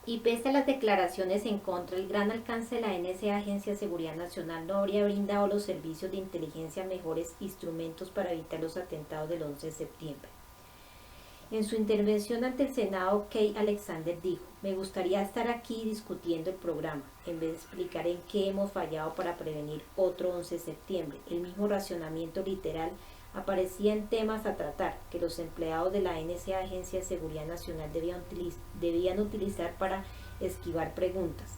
Y pese a las declaraciones en contra, el gran alcance de la NSA, Agencia de Seguridad Nacional, no habría brindado a los servicios de inteligencia mejores instrumentos para evitar los atentados del 11 de septiembre. En su intervención ante el Senado, Kay Alexander dijo: "Me gustaría estar aquí discutiendo el programa, en vez de explicar en qué hemos fallado para prevenir otro 11 de septiembre. El mismo racionamiento literal aparecía en temas a tratar que los empleados de la NSA, Agencia de Seguridad Nacional, debían utilizar para esquivar preguntas.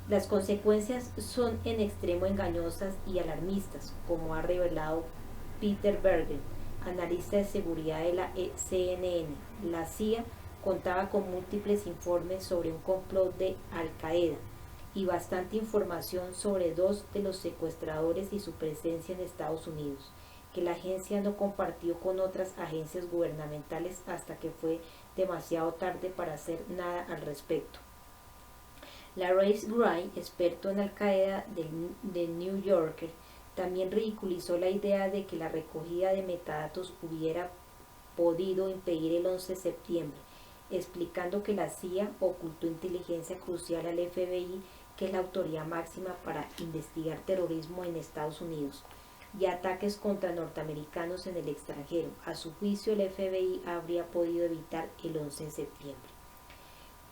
Las consecuencias son en extremo engañosas y alarmistas, como ha revelado Peter Bergen, analista de seguridad de la CNN. La CIA contaba con múltiples informes sobre un complot de Al-Qaeda y bastante información sobre dos de los secuestradores y su presencia en Estados Unidos, que la agencia no compartió con otras agencias gubernamentales hasta que fue demasiado tarde para hacer nada al respecto". Lawrence Wright, experto en Al-Qaeda del New Yorker, también ridiculizó la idea de que la recogida de metadatos hubiera podido impedir el 11 de septiembre, explicando que la CIA ocultó inteligencia crucial al FBI, que es la autoridad máxima para investigar terrorismo en Estados Unidos, y ataques contra norteamericanos en el extranjero. A su juicio, el FBI habría podido evitar el 11 de septiembre.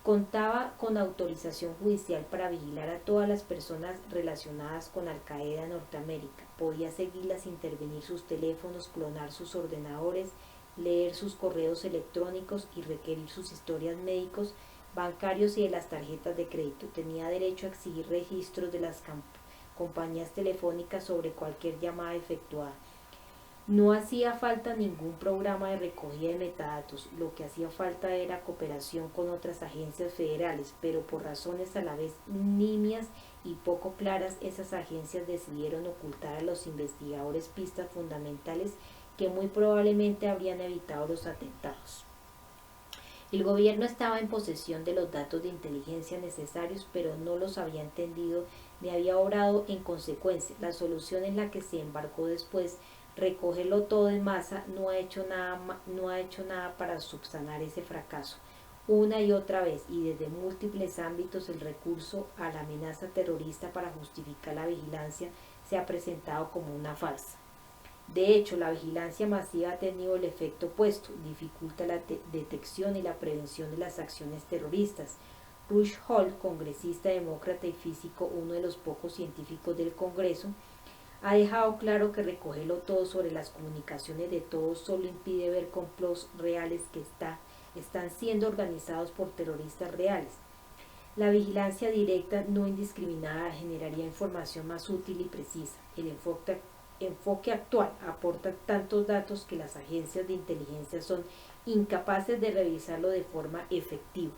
Contaba con autorización judicial para vigilar a todas las personas relacionadas con Al-Qaeda en Norteamérica. Podía seguirlas, intervenir sus teléfonos, clonar sus ordenadores, leer sus correos electrónicos y requerir sus historias médicos, bancarios y de las tarjetas de crédito. Tenía derecho a exigir registros de las compañías telefónicas sobre cualquier llamada efectuada. No hacía falta ningún programa de recogida de metadatos, lo que hacía falta era cooperación con otras agencias federales, pero por razones a la vez nimias y poco claras, esas agencias decidieron ocultar a los investigadores pistas fundamentales que muy probablemente habrían evitado los atentados. El gobierno estaba en posesión de los datos de inteligencia necesarios, pero no los había entendido ni había obrado en consecuencia. La solución en la que se embarcó después, recogerlo todo en masa, no ha hecho nada para subsanar ese fracaso. Una y otra vez y desde múltiples ámbitos, el recurso a la amenaza terrorista para justificar la vigilancia se ha presentado como una farsa. De hecho, la vigilancia masiva ha tenido el efecto opuesto, dificulta la detección y la prevención de las acciones terroristas. Rush Holt, congresista demócrata y físico, uno de los pocos científicos del Congreso, ha dejado claro que recogerlo todo sobre las comunicaciones de todos solo impide ver complots reales que están siendo organizados por terroristas reales. La vigilancia directa, no indiscriminada, generaría información más útil y precisa. El enfoque actual aporta tantos datos que las agencias de inteligencia son incapaces de revisarlo de forma efectiva.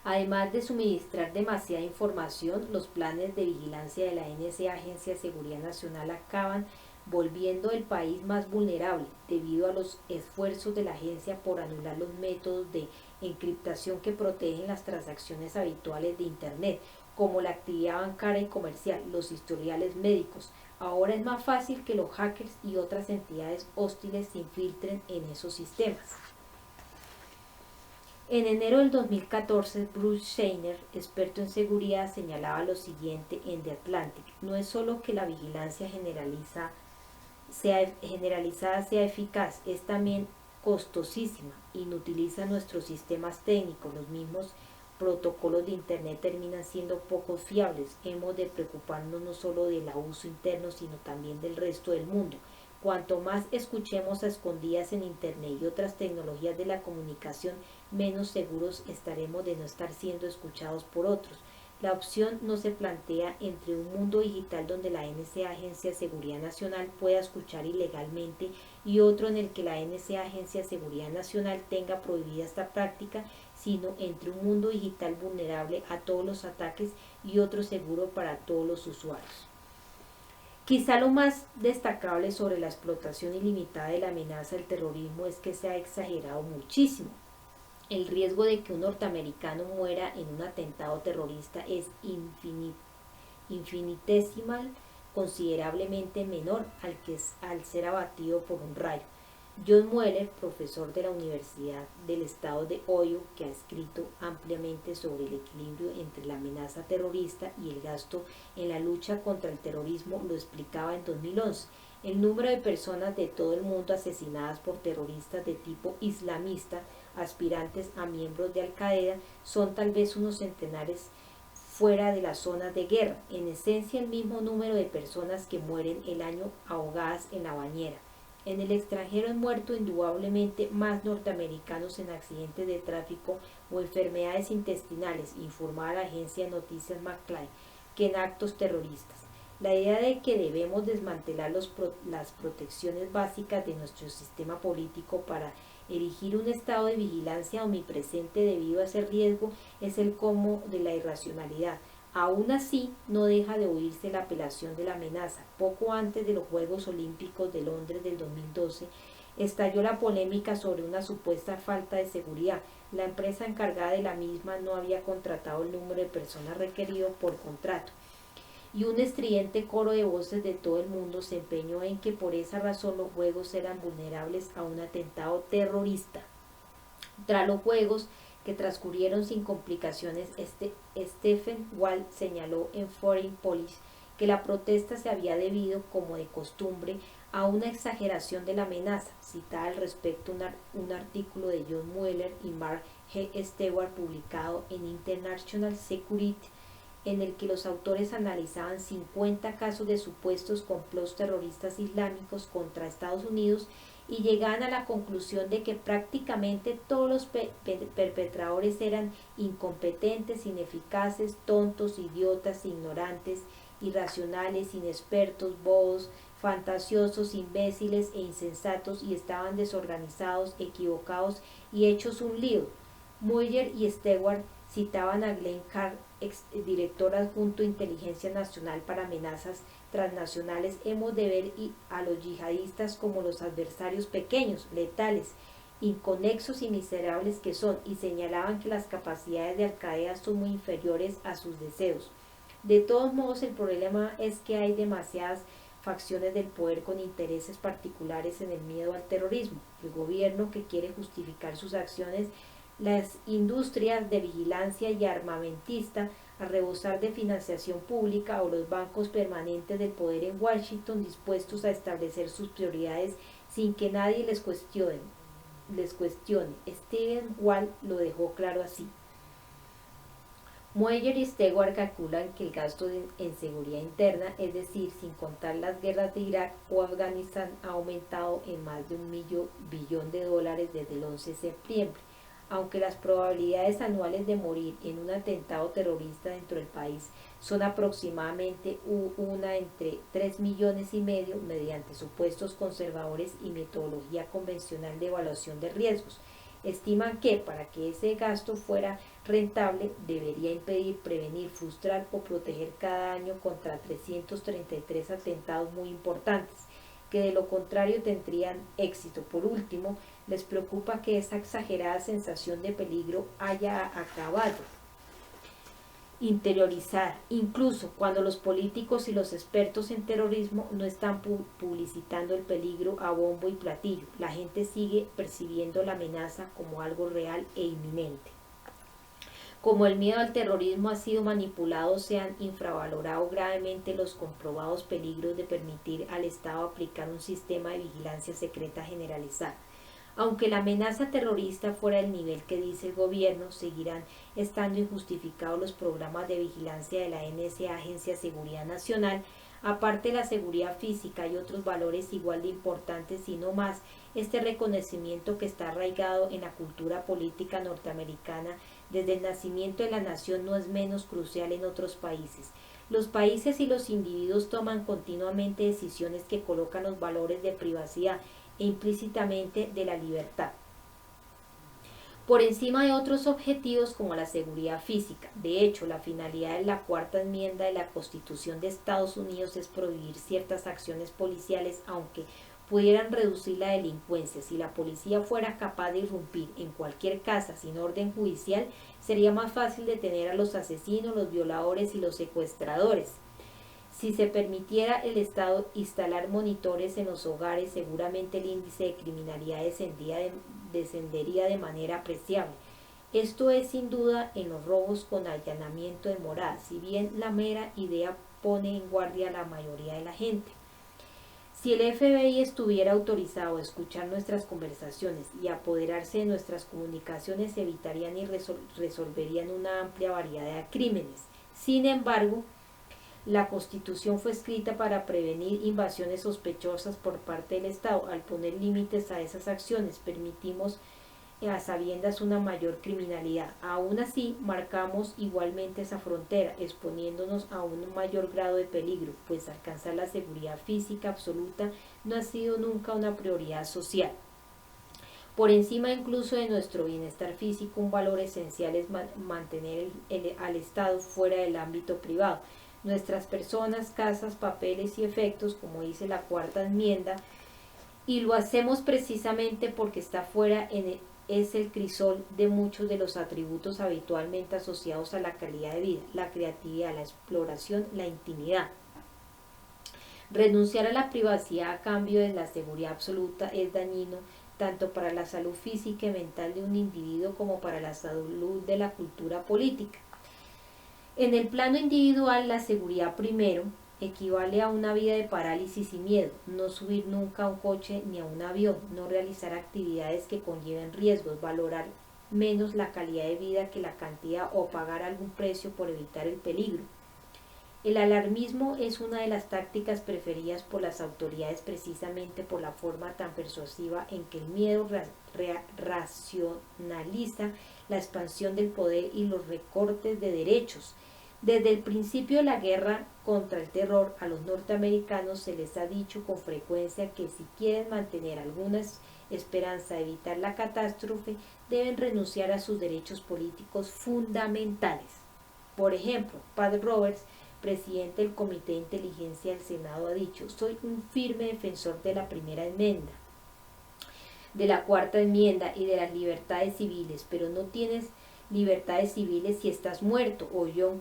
Además de suministrar demasiada información, los planes de vigilancia de la NSA, Agencia de Seguridad Nacional, acaban volviendo el país más vulnerable debido a los esfuerzos de la agencia por anular los métodos de encriptación que protegen las transacciones habituales de Internet, como la actividad bancaria y comercial, los historiales médicos. Ahora es más fácil que los hackers y otras entidades hostiles se infiltren en esos sistemas. En enero del 2014, Bruce Scheiner, experto en seguridad, señalaba lo siguiente en The Atlantic: "No es solo que la vigilancia generalizada sea eficaz, es también costosísima, inutiliza nuestros sistemas técnicos, los mismos protocolos de Internet terminan siendo poco fiables. Hemos de preocuparnos no solo del abuso interno, sino también del resto del mundo. Cuanto más escuchemos a escondidas en Internet y otras tecnologías de la comunicación, menos seguros estaremos de no estar siendo escuchados por otros. La opción no se plantea entre un mundo digital donde la NSA, Agencia de Seguridad Nacional, pueda escuchar ilegalmente y otro en el que la NSA, Agencia de Seguridad Nacional, tenga prohibida esta práctica, sino entre un mundo digital vulnerable a todos los ataques y otro seguro para todos los usuarios". Quizá lo más destacable sobre la explotación ilimitada de la amenaza del terrorismo es que se ha exagerado muchísimo. El riesgo de que un norteamericano muera en un atentado terrorista es infinitesimal, considerablemente menor al ser abatido por un rayo. John Mueller, profesor de la Universidad del Estado de Ohio, que ha escrito ampliamente sobre el equilibrio entre la amenaza terrorista y el gasto en la lucha contra el terrorismo, lo explicaba en 2011. El número de personas de todo el mundo asesinadas por terroristas de tipo islamista, aspirantes a miembros de Al-Qaeda, son tal vez unos centenares fuera de las zonas de guerra, en esencia el mismo número de personas que mueren el año ahogadas en la bañera. En el extranjero han muerto indudablemente más norteamericanos en accidentes de tráfico o enfermedades intestinales, informaba la agencia de noticias McClain, que en actos terroristas. La idea de que debemos desmantelar las protecciones básicas de nuestro sistema político para erigir un estado de vigilancia omnipresente debido a ese riesgo es el colmo de la irracionalidad. Aún así, no deja de oírse la apelación de la amenaza. Poco antes de los Juegos Olímpicos de Londres del 2012, estalló la polémica sobre una supuesta falta de seguridad. La empresa encargada de la misma no había contratado el número de personas requerido por contrato. Y un estridente coro de voces de todo el mundo se empeñó en que por esa razón los Juegos eran vulnerables a un atentado terrorista. Tras los Juegos, que transcurrieron sin complicaciones, Stephen Wall señaló en Foreign Policy que la protesta se había debido, como de costumbre, a una exageración de la amenaza. Citaba al respecto un artículo de John Mueller y Mark G. Stewart publicado en International Security, en el que los autores analizaban 50 casos de supuestos complots terroristas islámicos contra Estados Unidos y llegaban a la conclusión de que prácticamente todos los perpetradores eran incompetentes, ineficaces, tontos, idiotas, ignorantes, irracionales, inexpertos, bobos, fantasiosos, imbéciles e insensatos, y estaban desorganizados, equivocados y hechos un lío. Mueller y Stewart citaban a Glenn Carr, ex director adjunto de Inteligencia Nacional para Amenazas Transnacionales. Hemos de ver a los yihadistas como los adversarios pequeños, letales, inconexos y miserables que son, y señalaban que las capacidades de Al-Qaeda son muy inferiores a sus deseos. De todos modos, el problema es que hay demasiadas facciones del poder con intereses particulares en el miedo al terrorismo. El gobierno, que quiere justificar sus acciones, las industrias de vigilancia y armamentista a rebosar de financiación pública, o los bancos permanentes del poder en Washington dispuestos a establecer sus prioridades sin que nadie les cuestione. Stephen Wall lo dejó claro así. Mueller y Stewart calculan que el gasto en seguridad interna, es decir, sin contar las guerras de Irak o Afganistán, ha aumentado en más de $1 billón desde el 11 de septiembre. Aunque las probabilidades anuales de morir en un atentado terrorista dentro del país son aproximadamente una entre 3,5 millones mediante supuestos conservadores y metodología convencional de evaluación de riesgos, estiman que para que ese gasto fuera rentable debería impedir, prevenir, frustrar o proteger cada año contra 333 atentados muy importantes, que de lo contrario tendrían éxito. Por último, les preocupa que esa exagerada sensación de peligro haya acabado interiorizar, incluso cuando los políticos y los expertos en terrorismo no están publicitando el peligro a bombo y platillo. La gente sigue percibiendo la amenaza como algo real e inminente. Como el miedo al terrorismo ha sido manipulado, se han infravalorado gravemente los comprobados peligros de permitir al Estado aplicar un sistema de vigilancia secreta generalizada. Aunque la amenaza terrorista fuera del nivel que dice el gobierno, seguirán estando injustificados los programas de vigilancia de la NSA, Agencia de Seguridad Nacional. Aparte de la seguridad física, hay otros valores igual de importantes, si no más. Este reconocimiento, que está arraigado en la cultura política norteamericana desde el nacimiento de la nación, no es menos crucial en otros países. Los países y los individuos toman continuamente decisiones que colocan los valores de privacidad e implícitamente de la libertad por encima de otros objetivos como la seguridad física. De hecho, la finalidad de la Cuarta Enmienda de la Constitución de Estados Unidos es prohibir ciertas acciones policiales, aunque pudieran reducir la delincuencia. Si la policía fuera capaz de irrumpir en cualquier casa sin orden judicial, sería más fácil detener a los asesinos, los violadores y los secuestradores. Si se permitiera el Estado instalar monitores en los hogares, seguramente el índice de criminalidad descendería de manera apreciable. Esto es sin duda en los robos con allanamiento de morada, si bien la mera idea pone en guardia a la mayoría de la gente. Si el FBI estuviera autorizado a escuchar nuestras conversaciones y apoderarse de nuestras comunicaciones, evitarían y resolverían una amplia variedad de crímenes. Sin embargo, la Constitución fue escrita para prevenir invasiones sospechosas por parte del Estado. Al poner límites a esas acciones, permitimos a sabiendas una mayor criminalidad. Aún así, marcamos igualmente esa frontera, exponiéndonos a un mayor grado de peligro, pues alcanzar la seguridad física absoluta no ha sido nunca una prioridad social. Por encima incluso de nuestro bienestar físico, un valor esencial es mantener al Estado fuera del ámbito privado. Nuestras personas, casas, papeles y efectos, como dice la Cuarta Enmienda, y lo hacemos precisamente porque está fuera es el crisol de muchos de los atributos habitualmente asociados a la calidad de vida, la creatividad, la exploración, la intimidad. Renunciar a la privacidad a cambio de la seguridad absoluta es dañino tanto para la salud física y mental de un individuo como para la salud de la cultura política. En el plano individual, la seguridad primero equivale a una vida de parálisis y miedo, no subir nunca a un coche ni a un avión, no realizar actividades que conlleven riesgos, valorar menos la calidad de vida que la cantidad o pagar algún precio por evitar el peligro. El alarmismo es una de las tácticas preferidas por las autoridades precisamente por la forma tan persuasiva en que el miedo racionaliza la expansión del poder y los recortes de derechos. Desde el principio de la guerra contra el terror, a los norteamericanos se les ha dicho con frecuencia que si quieren mantener alguna esperanza de evitar la catástrofe, deben renunciar a sus derechos políticos fundamentales. Por ejemplo, Pat Roberts, presidente del Comité de Inteligencia del Senado, ha dicho: soy un firme defensor de la Primera Enmienda, de la Cuarta Enmienda y de las libertades civiles, pero no tienes libertades civiles si estás muerto. O John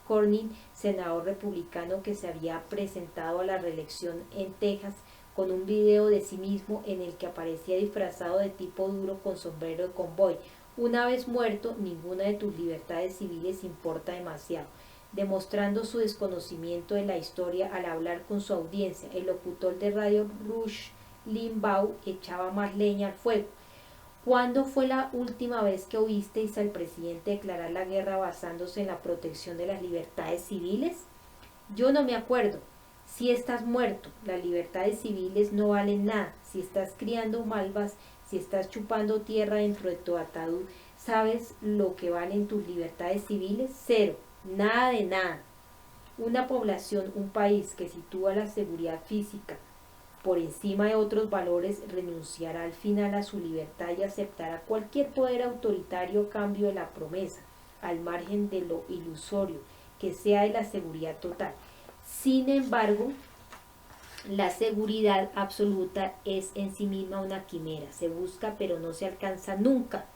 Cornyn, senador republicano que se había presentado a la reelección en Texas, con un video de sí mismo en el que aparecía disfrazado de tipo duro con sombrero de cowboy. Una vez muerto, ninguna de tus libertades civiles importa demasiado. Demostrando su desconocimiento de la historia al hablar con su audiencia, el locutor de radio Rush Limbaugh echaba más leña al fuego. ¿Cuándo fue la última vez que oísteis al presidente declarar la guerra basándose en la protección de las libertades civiles? Yo no me acuerdo. Si estás muerto, las libertades civiles no valen nada. Si estás criando malvas, si estás chupando tierra dentro de tu ataúd, ¿sabes lo que valen tus libertades civiles? Cero. Nada de nada. Una población, un país que sitúa la seguridad física por encima de otros valores renunciará al final a su libertad y aceptará cualquier poder autoritario a cambio de la promesa, al margen de lo ilusorio, que sea de la seguridad total. Sin embargo, la seguridad absoluta es en sí misma una quimera, se busca pero no se alcanza nunca.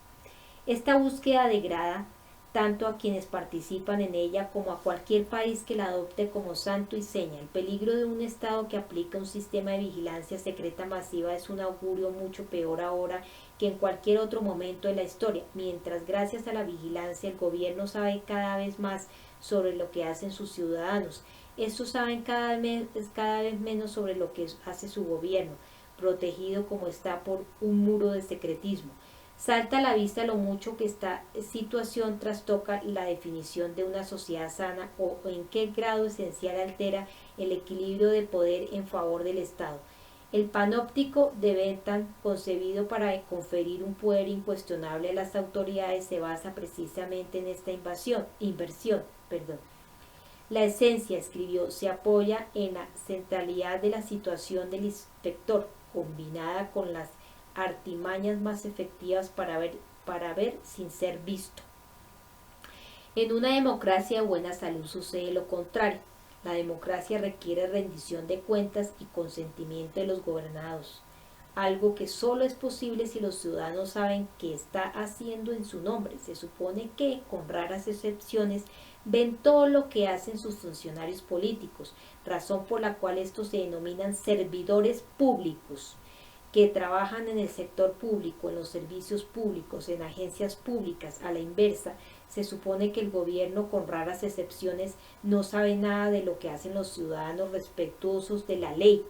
Esta búsqueda degrada tanto a quienes participan en ella como a cualquier país que la adopte como santo y seña. El peligro de un Estado que aplica un sistema de vigilancia secreta masiva es un augurio mucho peor ahora que en cualquier otro momento de la historia, mientras gracias a la vigilancia el gobierno sabe cada vez más sobre lo que hacen sus ciudadanos. Estos saben cada vez menos sobre lo que hace su gobierno, protegido como está por un muro de secretismo. Salta a la vista lo mucho que esta situación trastoca la definición de una sociedad sana o en qué grado esencial altera el equilibrio de poder en favor del Estado. El panóptico de Bentham, concebido para conferir un poder incuestionable a las autoridades, se basa precisamente en esta inversión. La esencia, escribió, se apoya en la centralidad de la situación del inspector, combinada con las artimañas más efectivas para ver sin ser visto. En una democracia de buena salud sucede lo contrario. La democracia requiere rendición de cuentas y consentimiento de los gobernados. algo que solo es posible si los ciudadanos saben qué está haciendo en su nombre. Se supone que, con raras excepciones, ven todo lo que hacen sus funcionarios políticos, razón por la cual estos se denominan servidores públicos, que trabajan en el sector público, en los servicios públicos, en agencias públicas. A la inversa, se supone que el gobierno, con raras excepciones, no sabe nada de lo que hacen los ciudadanos respetuosos de la ley.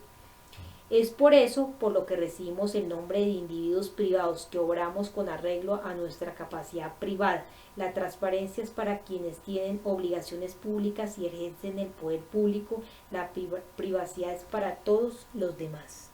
Es por eso por lo que recibimos el nombre de individuos privados que obramos con arreglo a nuestra capacidad privada. La transparencia es para quienes tienen obligaciones públicas y ejercen el poder público. La privacidad es para todos los demás.